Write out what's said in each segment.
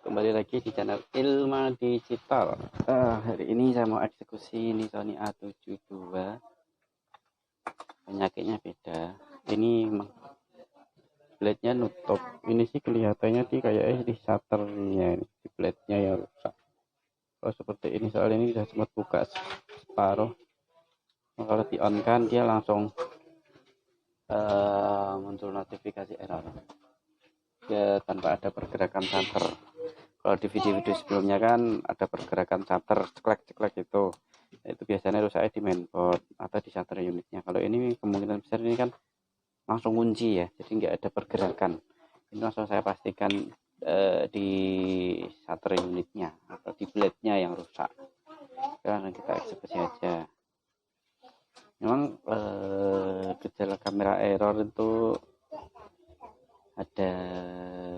Kembali lagi di channel Ilma Digital. Hari ini saya mau eksekusi ini Sony A72. Penyakitnya beda. Ini blade-nya nutup. Ini sih kelihatannya sih kayak di shutternya, di blade-nya yang rusak. Kalau seperti ini, soal ini sudah sempat buka separuh. Kalau di on kan dia langsung muncul notifikasi error. Dia tanpa ada pergerakan shutter. Kalau di video-video sebelumnya kan ada pergerakan shutter ceklek-ceklek itu biasanya rusaknya di mainboard atau di shutter unitnya. Kalau ini kemungkinan besar ini kan langsung kunci ya, jadi nggak ada pergerakan. Ini langsung saya pastikan di shutter unitnya atau di blade-nya yang rusak. Sekarang kita eksekusi aja. Memang gejala kamera error itu ada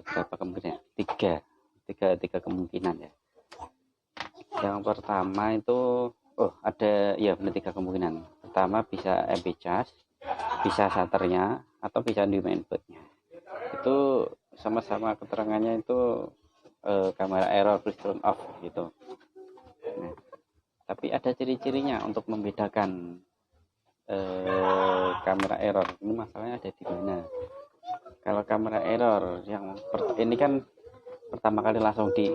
berapa kemungkinan? Tiga kemungkinan ya. Yang pertama itu ada ya benar 3 kemungkinan. Pertama bisa MP charge, bisa shutternya, atau bisa di mainboardnya. Itu sama-sama keterangannya itu kamera error please turn off gitu. Nah, tapi ada ciri-cirinya untuk membedakan kamera error. Ini masalahnya ada di mana? Kalau kamera error yang ini kan pertama kali langsung di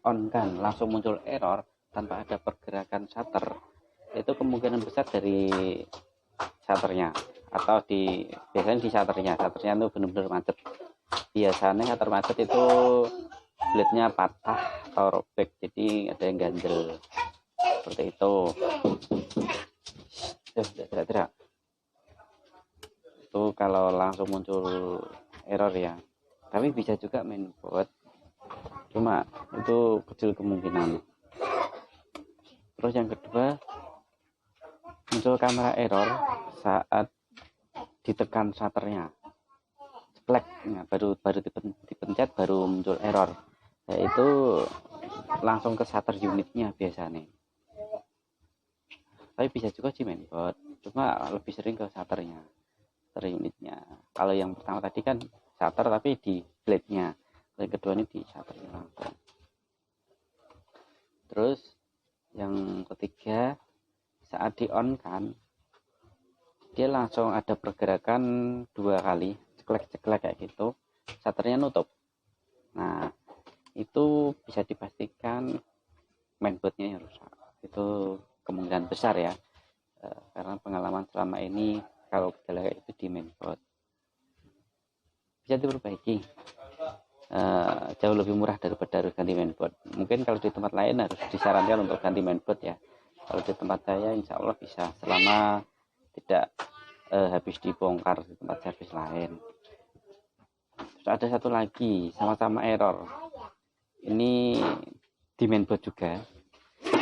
on kan, langsung muncul error tanpa ada pergerakan shutter, itu kemungkinan besar dari shutternya atau biasanya di shutternya itu benar-benar macet. Biasanya shutter macet itu blade-nya patah atau robek, jadi ada yang ganjel seperti itu. Tidak. Itu kalau langsung muncul error ya. Tapi bisa juga mainboard, cuma itu kecil kemungkinan. Terus yang kedua, muncul kamera error saat ditekan shutternya, ceklek, nah, baru dipencet baru muncul error, yaitu langsung ke shutter unitnya biasanya. Tapi bisa juga di mainboard, cuma lebih sering ke shutter unitnya. Kalau yang pertama tadi kan shutter tapi di blade-nya, yang kedua ini di shutternya langsung. Terus yang ketiga, saat di on kan dia langsung ada pergerakan 2 kali ceklek-ceklek kayak gitu, shutternya nutup. Nah, itu bisa dipastikan mainboardnya yang rusak. Itu kemungkinan besar ya, karena pengalaman selama ini kalau gejala itu di mainboard. Bisa diperbaiki, jauh lebih murah daripada harus ganti mainboard. Mungkin kalau di tempat lain harus disarankan untuk ganti mainboard ya. Kalau di tempat saya insya Allah bisa, selama tidak habis dibongkar di tempat servis lain. Terus ada satu lagi sama-sama error, ini di mainboard juga,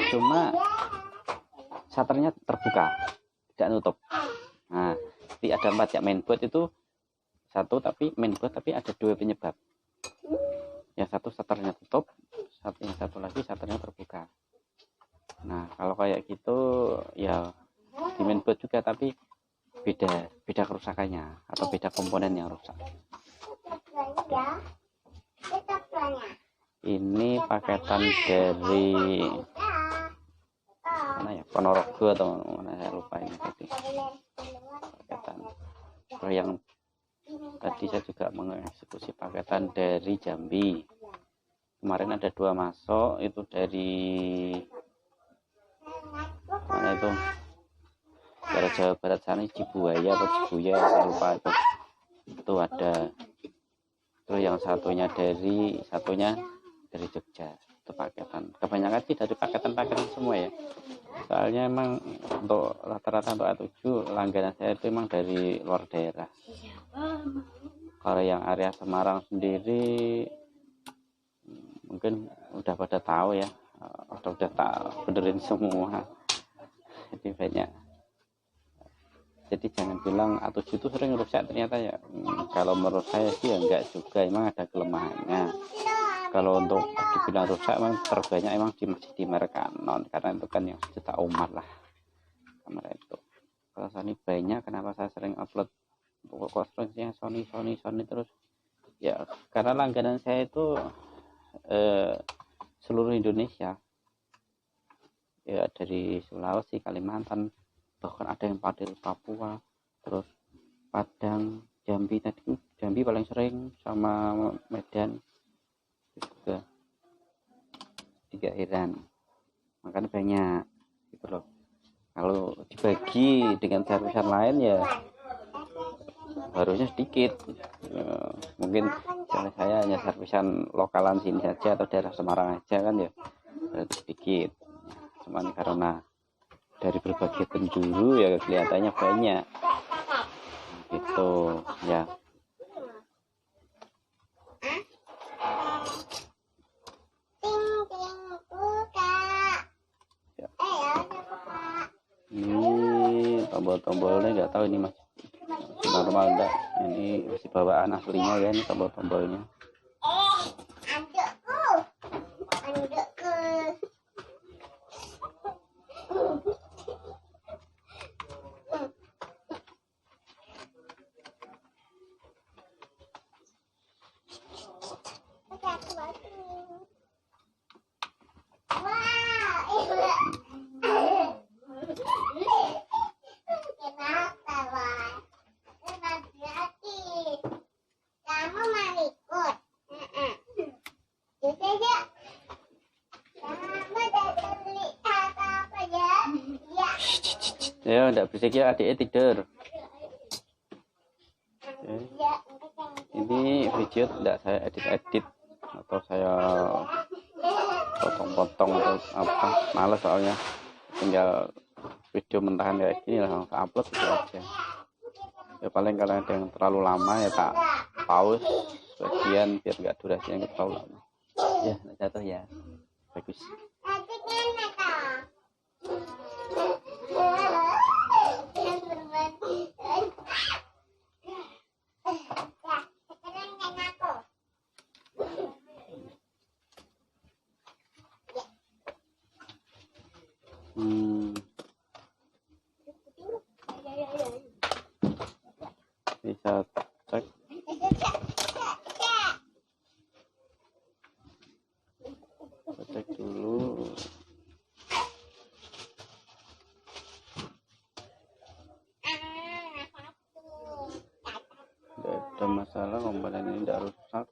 cuma shutternya terbuka, tidak nutup. Nah, jadi ada 4 ya, mainboard itu satu, tapi mainboard tapi ada 2 penyebab. Yang satu shutternya tutup, yang satu lagi shutternya terbuka. Nah, kalau kayak gitu ya di mainboard juga, tapi beda kerusakannya atau beda komponen yang rusak. Ini paketan dari mana ya, Ponorogo atau mana, saya lupa ini tadi paketan. Terus yang tadi saya juga mengeksekusi paketan dari Jambi. Kemarin ada 2 masuk, itu dari mana itu, dari Jawa Barat sana, Cibuaya atau Cibuya, saya lupa itu ada. Terus yang satunya dari Jogja, itu paketan. Kebanyakan sih dari paketan semua ya, soalnya emang untuk rata-rata untuk A7 langganan saya itu emang dari luar daerah. Kalau yang area Semarang sendiri mungkin udah pada tahu ya, udah tak benerin semua. Jadi banyak. Jadi jangan bilang A7 itu sering rusak, ternyata ya kalau menurut saya sih ya enggak juga, emang ada kelemahannya. Kalau untuk dibilang rusak emang terbanyak emang masih di merek Canon, karena itu kan yang juta umat lah kamera itu. Kalau Sony banyak, kenapa saya sering upload pokok Sony terus ya, karena langganan saya itu seluruh Indonesia ya, dari Sulawesi, Kalimantan, bahkan ada yang dari Papua, terus Padang, Jambi. Tadi Jambi paling sering, sama Medan juga, tiga heran, makanya banyak gitu loh. Kalau dibagi dengan servisan lain ya harusnya sedikit. Mungkin misalnya saya hanya servisan lokalan sini saja atau daerah Semarang aja kan ya berarti sedikit, cuman karena dari berbagai penjuru ya kelihatannya banyak gitu ya. Ini tombol-tombolnya nggak tahu ini mas normal enggak, ini masih bawaan aslinya ya, ini tombol-tombolnya. Ya enggak berisik ya, adiknya tidur. Ini video tidak saya edit atau saya potong-potong atau apa, males soalnya, tinggal video mentahan kayak gini langsung saya upload gitu aja ya. Paling kalau ada yang terlalu lama ya tak pause bagian biar nggak durasinya terlalu lama ya. Jatuh ya, bagus. Bisa cek dulu. Tidak ada masalah, komponen ini tidak rusak.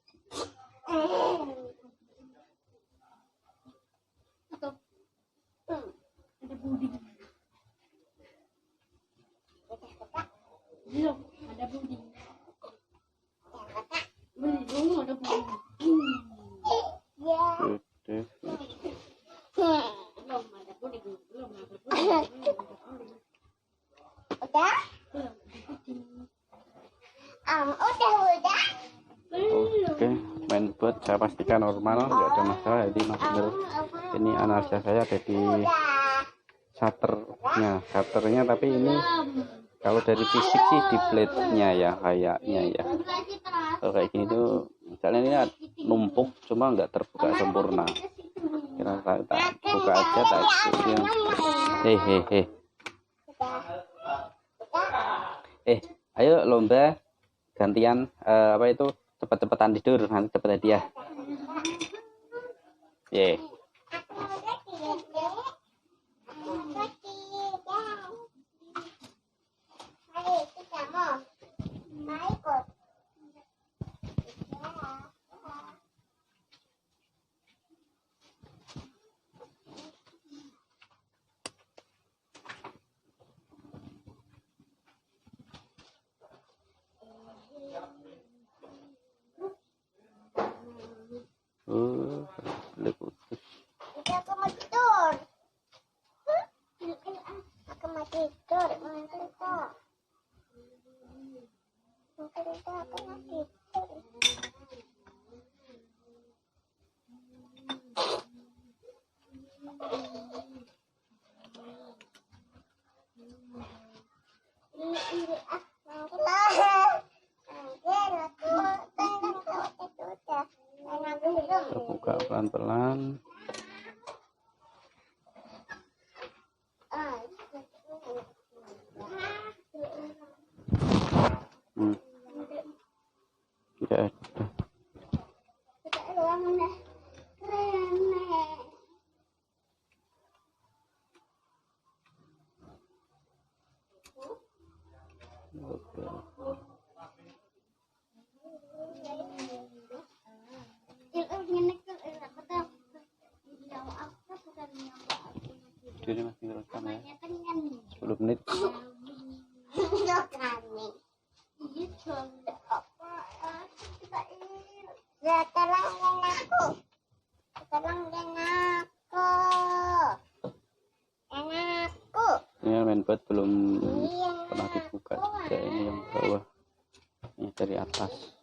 Ada puding. Belum ada puding. Udah. Oke, mainboard saya pastikan normal, nggak ada masalah. Jadi benar ini analisa saya ada di shutternya, tapi ini kalau dari fisik sih di blade-nya ya kayaknya ya. Kalau kayak gini tuh misalnya ini numpuk cuma nggak terbuka sempurna. Kira tak buka aja tak ikutin. Ayo lomba gantian apa itu, cepet-cepetan tidur nanti cepet hadiah. Kita buka pelan-pelan. Tidak ada. Video ini masih ngerekam ya. Namanya kan kan 10 menit. enggak kami. Iya coba apa? Sekarang aku. Sekarang aku. Anakku. Ini mainboard belum pernah dibuka juga, ini yang bawah, ini dari atas.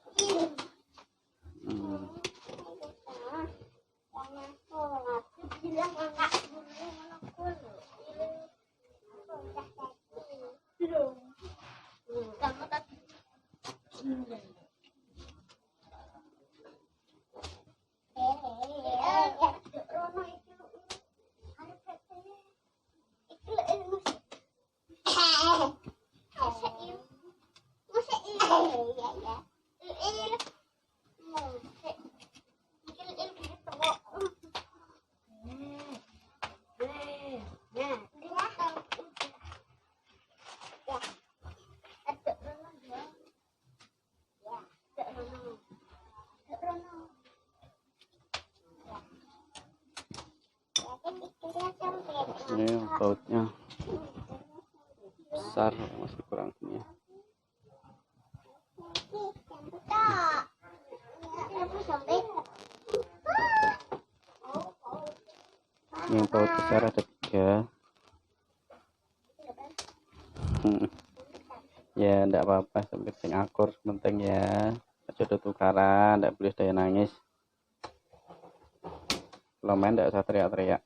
Ini bautnya besar, masih kurang ini ya. Yang baut besar ada 3. Ya enggak apa-apa, penting akur, penting ya. Jodoh tukaran, enggak boleh daya nangis. Kalau main enggak usah teriak-teriak.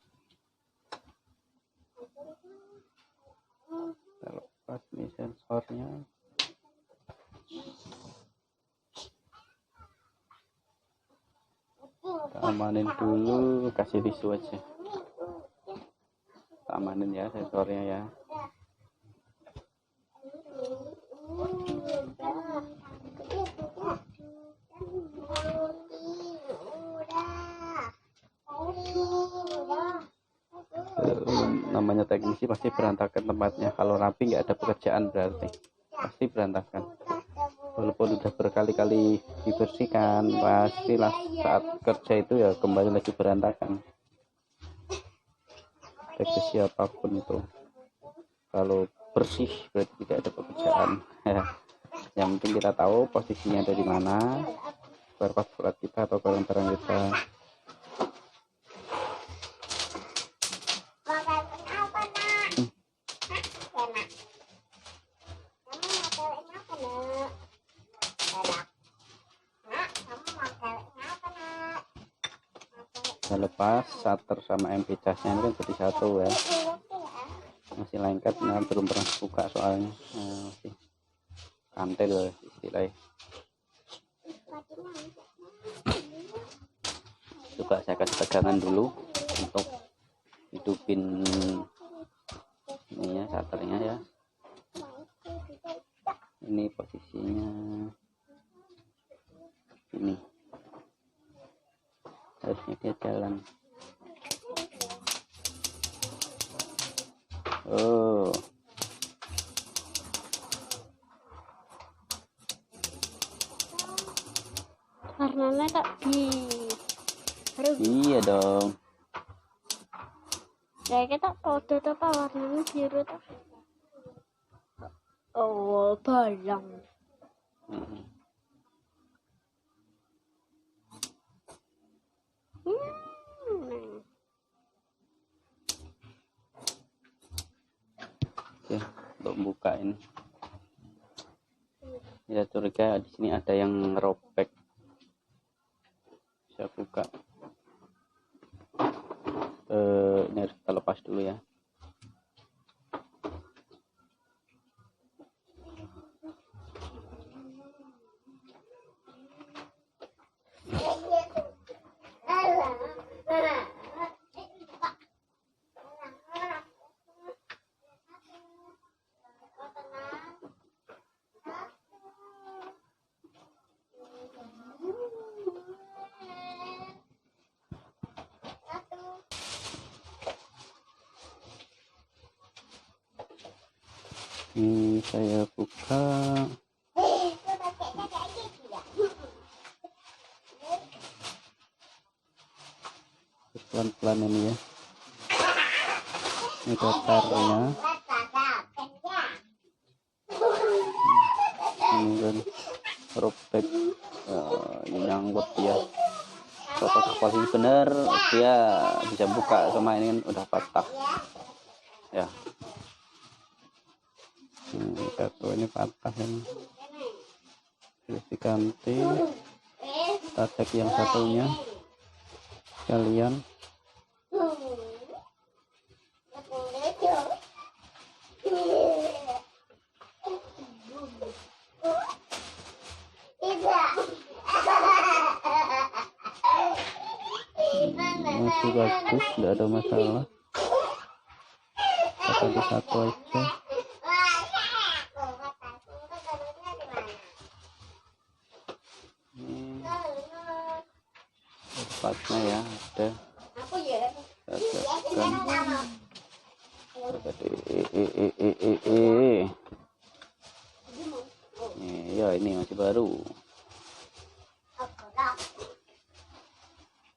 Lepas nih sensornya. Kita amanin dulu, kasih tisu aja. Kita amanin ya sensornya ya. Namanya teknisi pasti berantakan tempatnya. Kalau rapi nggak ada pekerjaan berarti pasti berantakan. Walaupun udah berkali-kali dibersihkan, pastilah saat kerja itu ya kembali lagi berantakan. Teknisi apapun itu, kalau bersih berarti tidak ada pekerjaan. Yang penting kita tahu posisinya ada di mana, barcode kita atau barang-barang kita. Kita lepas shutter sama MP casnya ini kan jadi satu ya, masih lengket, nah belum pernah buka soalnya, masih kantil istilahnya. Coba saya kasih pegangan dulu untuk hidupin ini ya, shutternya ya. Ini posisinya ini, harusnya dia jalan. Oh, warnanya tak di iya dong. kayak kita foto tuh apa warnanya biru tuh. Oh bayang. Oke, untuk bukain ya, curiga di sini ada yang robek. Saya buka, ini harus kita lepas dulu ya. Ini saya buka. Pelan-pelan ini ya. Ini datarnya. Ini kan robek, ini nyangkut dia. Kalau kotak posisi bener dia bisa buka, sama ini kan udah patah ya. Satu ini patah ini, harus diganti. Kita cek yang satunya sekalian. Masih bagus, tidak ada masalah. Kita ganti satu aja. Tempatnya ya ada. Ya ini masih baru.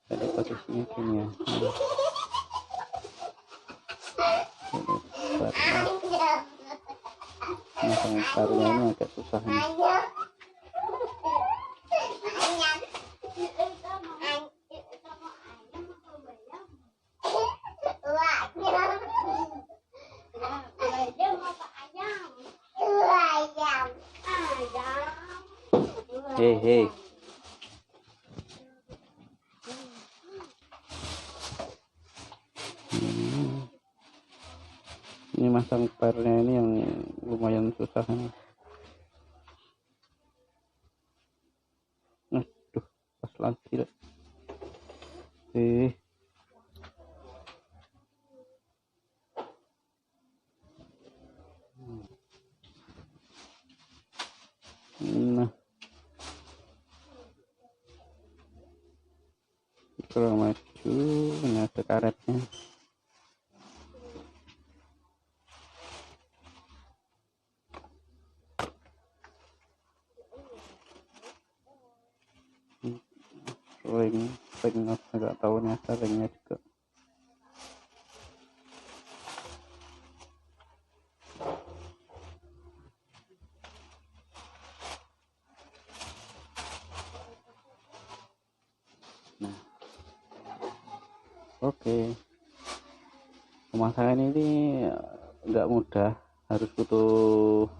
Jadi posisinya gini ya. Masang taruhnya ini agak susah nih. Hei. Ini masang pernya ini yang lumayan susah nih. Aduh, pas lagi. Nah, kurang maju, ini ada karetnya. Ring agak tahu nih ringnya juga. Nah, oke. Pemasangan ini nggak mudah, harus butuh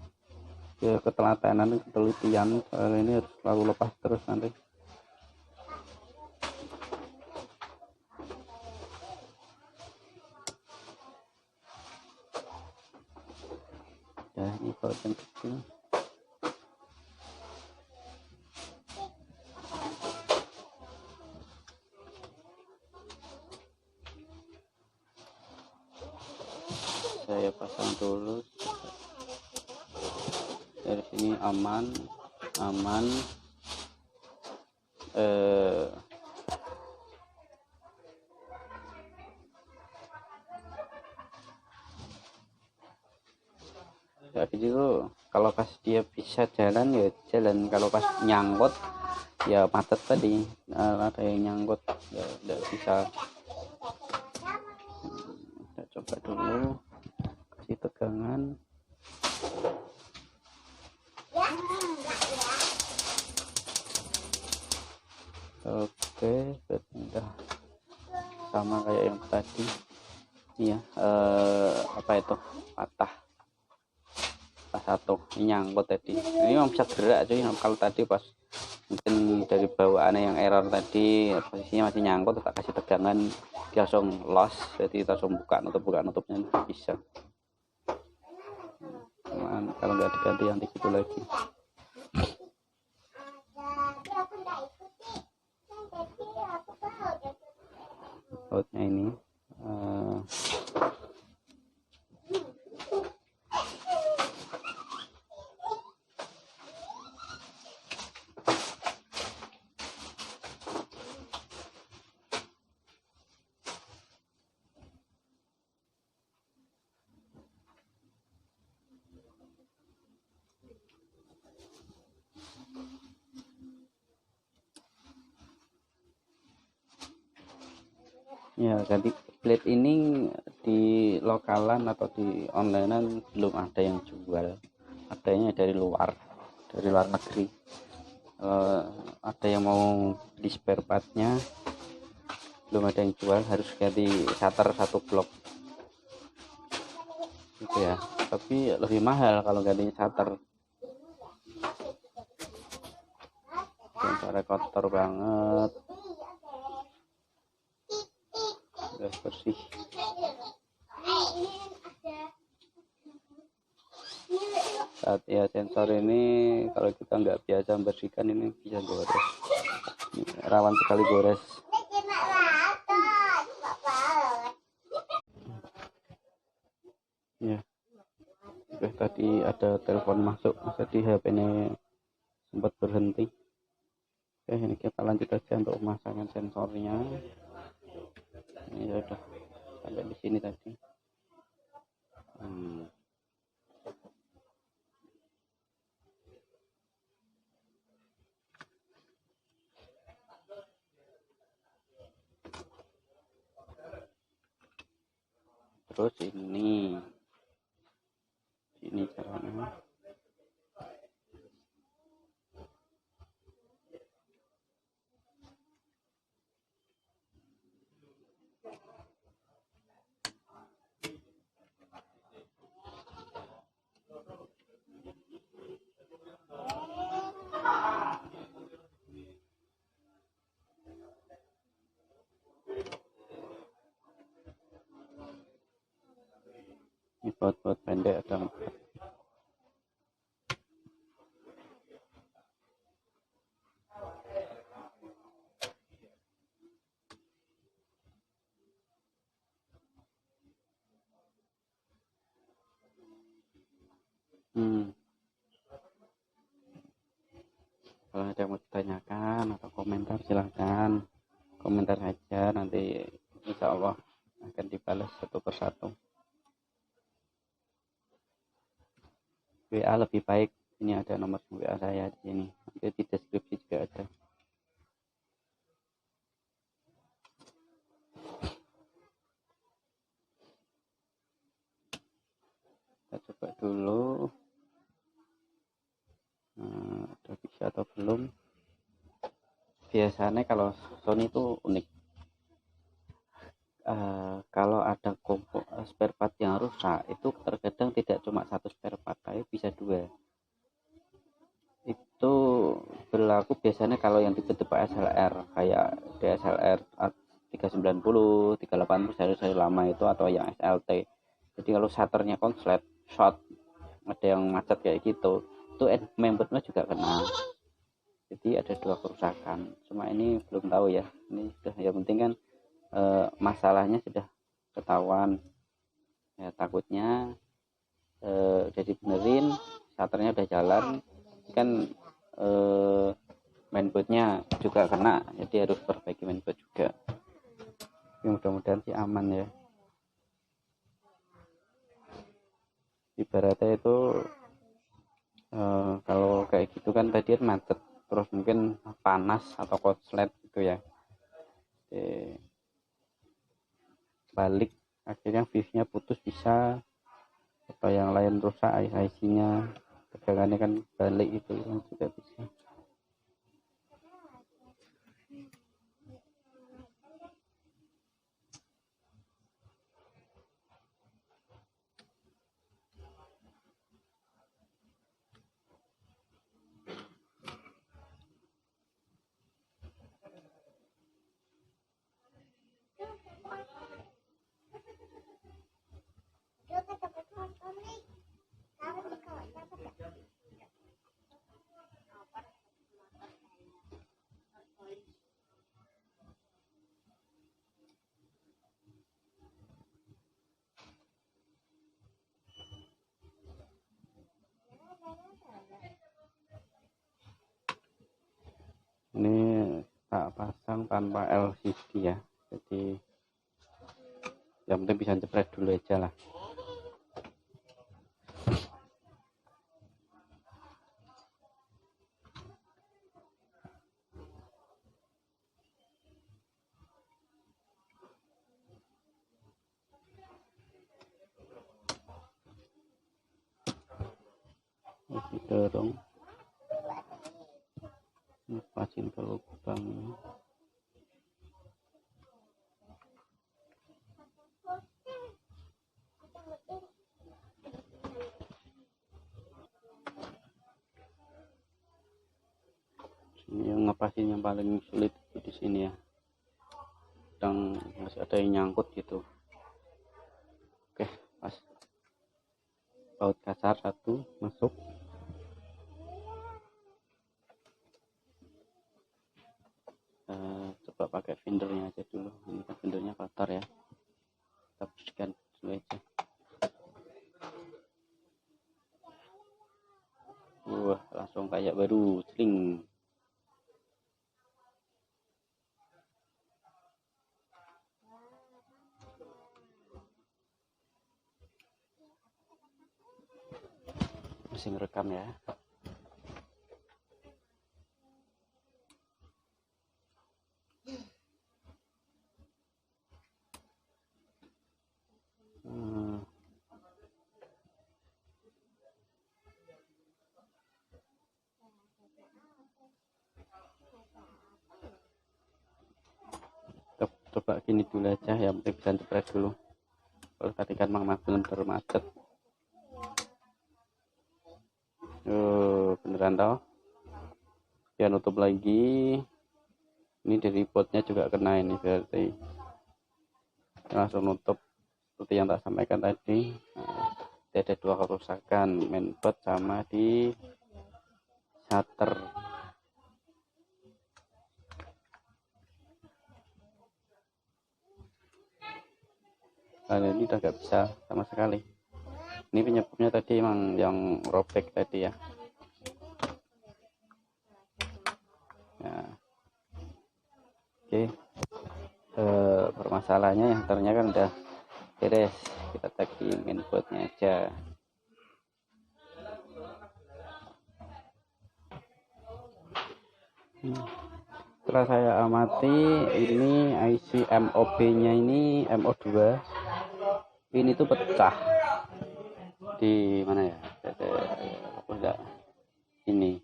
ya ketelatenan, ketelitian. Soalnya ini harus selalu lepas terus nanti. Ya, ini baut yang kecil. Saya pasang dulu. Dari sini aman. Jadi itu kalau pas dia bisa jalan ya jalan, kalau pas nyangkut ya macet tadi. Ada yang nyangkut ya tidak bisa. Kita coba dulu kasih tegangan. Oke, udah sama kayak yang tadi. Iya, apa itu patah satu, ini nyangkut tadi. Ini memang bisa gerak cuy. Kalau tadi pas mungkin dari bawaannya yang error tadi, posisinya masih nyangkut, tak kasih tegangan dia langsung loss, jadi langsung nutupnya bisa. Cuman kalau nggak diganti nanti gitu lagi. Bautnya ini Ya, jadi plate ini di lokalan atau di onlinean belum ada yang jual, adanya dari luar negeri. Ada yang mau di spare partnya, belum ada yang jual, harus ganti shutter satu blok gitu ya, tapi lebih mahal kalau ganti shutter. Sensornya kotor banget, udah bersih. Saat ya sensor ini kalau kita nggak biasa membersihkan ini bisa gores, rawan sekali gores. Ya, tadi ada telepon masuk, jadi HP ini sempat berhenti. Oke, ini kita lanjut aja untuk pemasangan sensornya. Ini sudah sampai di sini tadi. Terus ini caranya. Ini baut pendek ada 4. Kalau ada yang mau ditanyakan atau komentar, silahkan komentar saja, nanti insya Allah akan dibalas satu persatu. WA lebih baik, ini ada nomor WA saya di sini, nanti di deskripsi juga ada. Kita coba dulu, udah bisa atau belum. Biasanya kalau Sony itu unik, kalau ada spare part yang rusak itu terkadang tidak cuma satu spare part, tapi bisa 2. Itu berlaku biasanya kalau yang tipe-tipe SLR kayak DSLR 390, 380 seri lama itu, atau yang SLT. Jadi kalau shutternya konslet, short, ada yang macet kayak gitu, itu membernya juga kena. Jadi ada 2 kerusakan. Cuma ini belum tahu ya. Ini sudah, yang penting kan masalahnya sudah ketahuan. Ya, takutnya udah dibenerin, shutternya udah jalan, kan mainboardnya juga kena, jadi harus perbaiki mainboard juga. Tapi mudah-mudahan sih aman ya. Ibaratnya itu kalau kayak gitu kan tadi kan macet, terus mungkin panas atau korslet gitu ya, balik akhirnya fuse-nya putus bisa, atau yang lain rusak IC-nya, tegangannya kan balik, itu kan juga bisa. Ini tak pasang tanpa LCD ya, jadi yang penting bisa jepret dulu aja lah. Terus didorong, lepasin ke lubang. Ini yang ngepasin yang paling sulit di sini ya, sedang masih ada yang nyangkut gitu. Oke, pas baut kasar satu masuk. Coba pakai findernya aja dulu, ini kan findernya kotor ya, kita bersihkan dulu aja. Wah, langsung kayak baru, sling. Mesin rekam ya. Coba gini dulu aja, yang penting bisa jepret dulu. Kalau tadi kan bener-bener macet. Beneran tau. Ya nutup lagi. Ini dari potnya juga kena ini berarti. Langsung nutup seperti yang tak sampaikan tadi. Ada dua kerusakan, mainboard sama di shutter. Nah, ini udah gak bisa sama sekali. Ini penyebabnya tadi emang yang robek tadi ya. Nah, oke. Permasalahannya yang ternyata kan udah beres. Kita cek di mainboardnya aja. Setelah saya amati, ini IC MOB nya ini MO2 ini tuh pecah di mana ya, ini.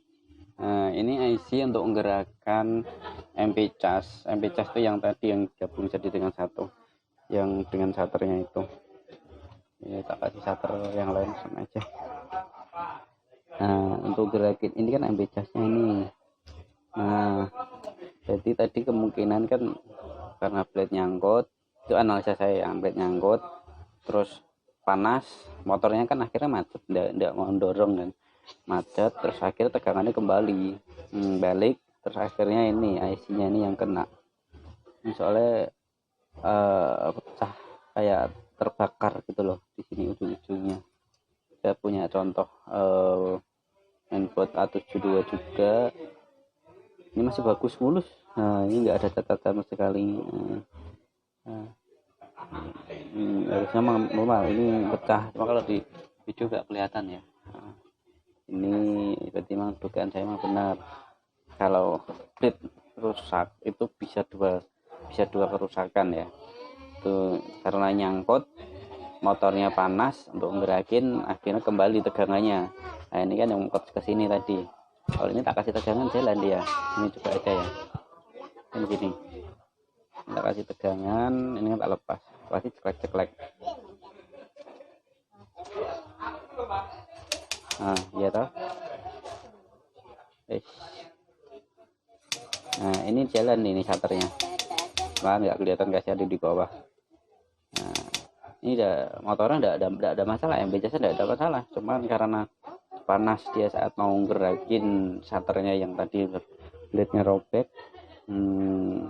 Nah, ini IC untuk menggerakkan MP cas itu yang tadi yang gabung jadi dengan satu, yang dengan shutternya itu. Ini tak kasih shutter yang lain sama aja. Nah, untuk gerakin ini kan MP casnya ini. Nah, jadi tadi kemungkinan kan karena blade nyangkut, itu analisa saya, yang blade nyangkut terus panas, motornya kan akhirnya macet, enggak mau dorong kan, macet, terus akhirnya tegangannya kembali balik, terus akhirnya ini IC nya ini yang kena. Ini soalnya pecah kayak terbakar gitu loh di sini ujung-ujungnya. Saya punya contoh mainboard A72 juga, ini masih bagus mulus. Nah, ini enggak ada catatan sekali. Harusnya normal, ini pecah, cuma kalau di video nggak kelihatan ya. Ini berarti memang dugaan saya memang benar, kalau blade rusak itu bisa dua kerusakan ya. Itu karena nyangkut, motornya panas untuk menggerakin, akhirnya kembali tegangannya. Nah, ini kan yang ke sini tadi. Kalau ini tak kasih tegangan jalan dia. Ini coba aja ya, kan gini, tak kasih tegangan, ini kan tak lepas, pasti ceklek. Nah, ya toh. Nah, ini jalan ini shutternya. Wah, nggak kelihatan kasih ada di bawah. Nah, ini motornya enggak ada masalah, MBCS enggak ada masalah, cuman karena panas dia saat mau gerakin shutternya yang tadi blade-nya robek.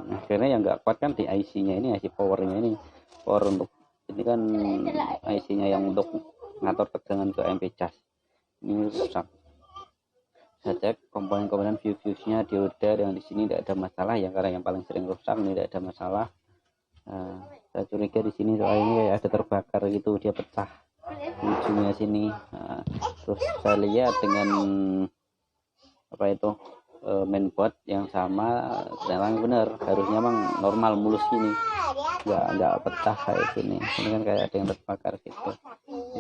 Akhirnya yang nggak kuat kan di IC-nya ini, IC powernya ini, power untuk ini kan IC-nya yang untuk ngatur tegangan ke MP cas ini rusak. Saya cek komponen-komponen fuse-nya, dioda yang di sini tidak ada masalah ya, karena yang paling sering rusak ini tidak ada masalah. Saya curiga di sini soalnya ini kayak ada terbakar gitu, dia pecah di ujungnya sini. Terus saya lihat dengan apa itu mainboard yang sama, ternyata benar, harusnya emang normal mulus gini, nggak pecah kayak gini. Ini kan kayak ada yang terbakar gitu.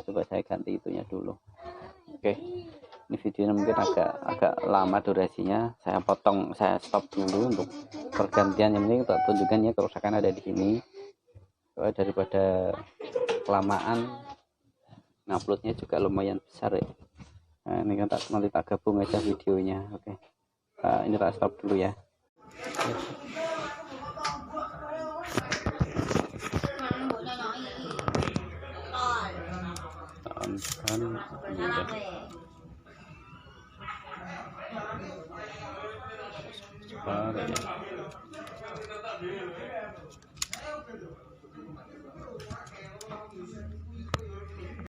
Coba saya ganti itunya dulu. Oke. Ini videonya mungkin agak lama durasinya, saya potong, saya stop dulu untuk pergantian. Yang penting untuk tunjukkan ya kerusakan ada di sini. Daripada kelamaan nguploadnya juga lumayan besar ya. Nah, ini kan nanti tak gabung aja videonya. Oke. Ini tak stop dulu ya. Sebentar ya.